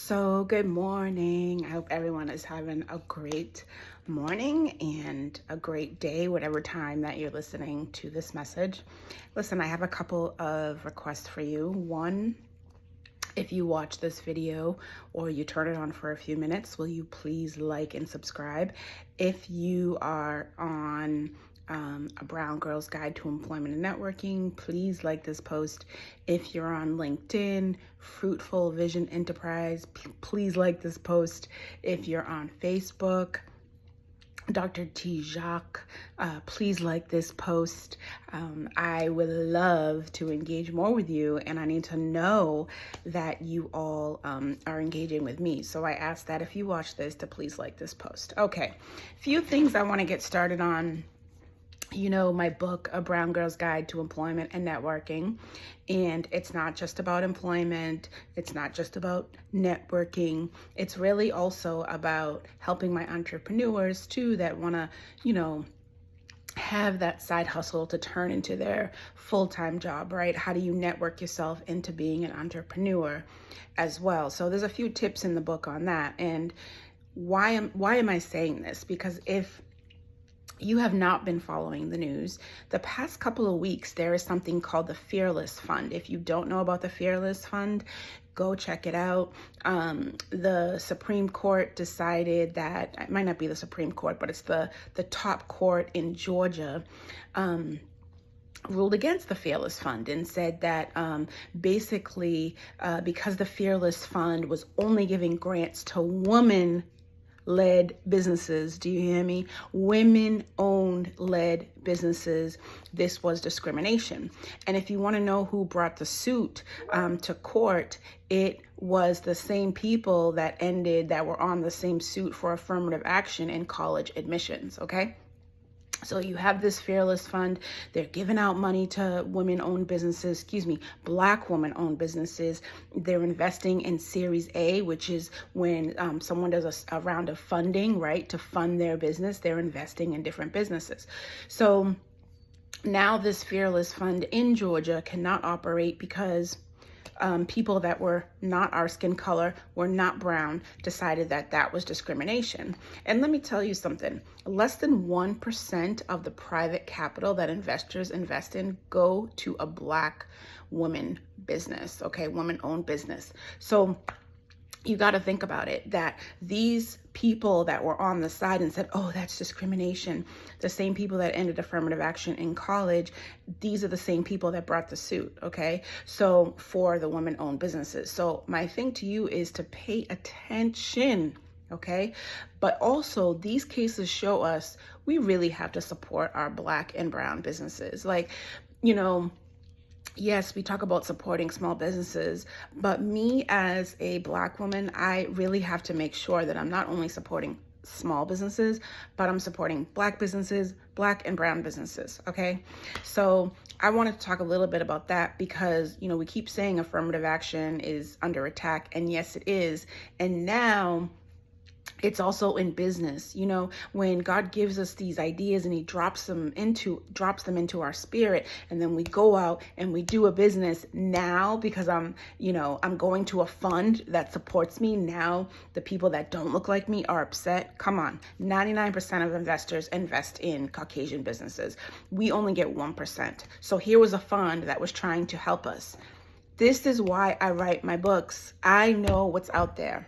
So, good morning. I hope everyone is having a great morning and a great day, whatever time that you're listening to this message. Listen, I have a couple of requests for you. One, if you watch this video or you turn it on for a few minutes, will you please like and subscribe? If you are on a Brown Girl's Guide to Employment and Networking, please like this post. If you're on LinkedIn, Fruitful Vision Enterprise, please like this post. If you're on Facebook, Dr. T. Jacques, please like this post. I would love to engage more with you, and I need to know that you all are engaging with me. So I ask that if you watch this to please like this post. Okay, few things I want to get started on. You know, my book, A Brown Girl's Guide to Employment and Networking. And it's not just about employment. It's not just about networking. It's really also about helping my entrepreneurs too that want to, have that side hustle to turn into their full-time job, right? How do you network yourself into being an entrepreneur as well? So there's a few tips in the book on that. And why am I saying this? Because if you have not been following the news, the past couple of weeks, there is something called the Fearless Fund. If you don't know about the Fearless Fund, go check it out. The Supreme Court decided that, it might not be the Supreme Court, but it's the top court in Georgia, ruled against the Fearless Fund and said that basically because the Fearless Fund was only giving grants to women-led businesses. Do you hear me? Women-owned led businesses. This was discrimination. And if you want to know who brought the suit to court, it was the same people that were on the same suit for affirmative action in college admissions. Okay. So you have this Fearless Fund. They're giving out money to women-owned businesses, Black women-owned businesses. They're investing in Series A, which is when someone does a round of funding, right, to fund their business. They're investing in different businesses. So now this Fearless Fund in Georgia cannot operate because people that were not our skin color, were not brown, decided that that was discrimination. And let me tell you something, less than 1% of the private capital that investors invest in go to a Black woman business, okay, woman-owned business. So you got to think about it, that these people that were on the side and said, oh, that's discrimination, the same people that ended affirmative action in college, these are the same people that brought the suit, okay? So for the women-owned businesses. So my thing to you is to pay attention, okay? But also these cases show us we really have to support our Black and brown businesses. Yes, we talk about supporting small businesses, but me as a Black woman, I really have to make sure that I'm not only supporting small businesses, but I'm supporting Black businesses, Black and brown businesses, okay? So I wanted to talk a little bit about that because, we keep saying affirmative action is under attack, and yes, it is. And now it's also in business. When God gives us these ideas and he drops them into our spirit, and then we go out and we do a business now because I'm going to a fund that supports me. Now the people that don't look like me are upset. Come on. 99% of investors invest in Caucasian businesses. We only get 1%. So here was a fund that was trying to help us. This is why I write my books. I know what's out there.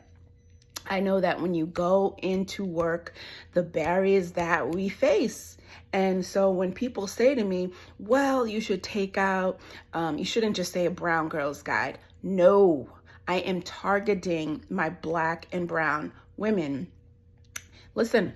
I know that when you go into work, the barriers that we face. And so when people say to me, well, you should take out, you shouldn't just say a Brown Girl's Guide. No, I am targeting my Black and brown women. Listen,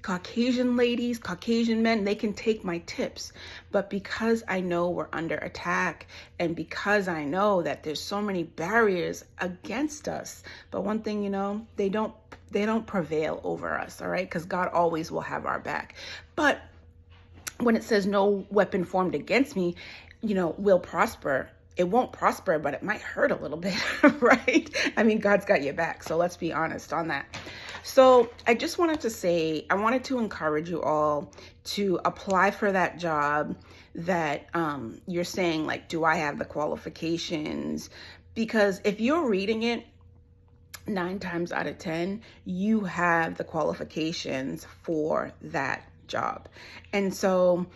Caucasian ladies, Caucasian men, they can take my tips. But because I know we're under attack, and because I know that there's so many barriers against us, but one thing, they don't prevail over us, all right? Because God always will have our back. But when it says no weapon formed against me, will prosper, it won't prosper, but it might hurt a little bit, right? I mean, God's got your back. So let's be honest on that. So I just wanted to say, I wanted to encourage you all to apply for that job that you're saying, like, do I have the qualifications? Because if you're reading it 9 times out of 10, you have the qualifications for that job. And so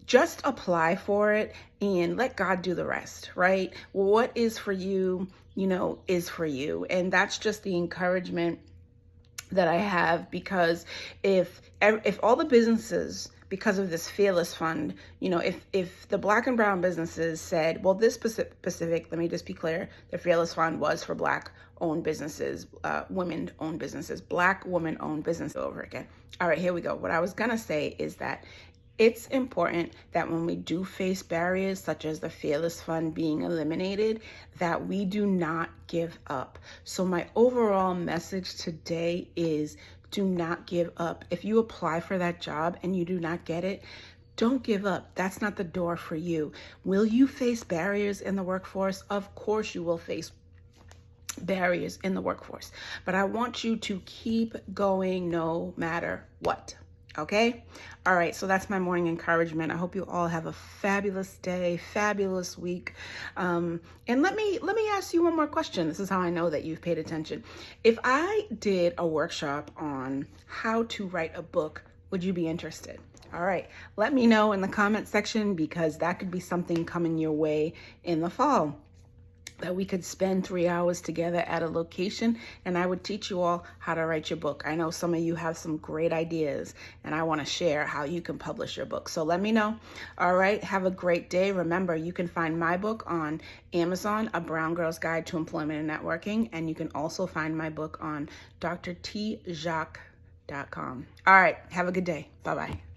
just apply for it and let God do the rest, right? What is for you, is for you. And that's just the encouragement that I have, because if all the businesses, because of this Fearless Fund, if the Black and brown businesses said, well, this specific, let me just be clear, the Fearless Fund was for Black owned businesses, women owned businesses, Black women owned business over again. All right, here we go. What I was gonna say is that it's important that when we do face barriers such as the Fearless Fund being eliminated, that we do not give up. So my overall message today is, do not give up. If you apply for that job and you do not get it, don't give up. That's not the door for you. Will you face barriers in the workforce? Of course you will face barriers in the workforce, but I want you to keep going no matter what. Okay? All right, so that's my morning encouragement. I hope you all have a fabulous day, fabulous week. And let me ask you one more question. This is how I know that you've paid attention. If I did a workshop on how to write a book, would you be interested? All right, let me know in the comment section, because that could be something coming your way in the fall, that we could spend 3 hours together at a location and I would teach you all how to write your book. I know some of you have some great ideas and I want to share how you can publish your book. So let me know. All right, have a great day. Remember, you can find my book on Amazon, A Brown Girl's Guide to Employment and Networking, and you can also find my book on drtjacques.com. All right, have a good day. Bye-bye.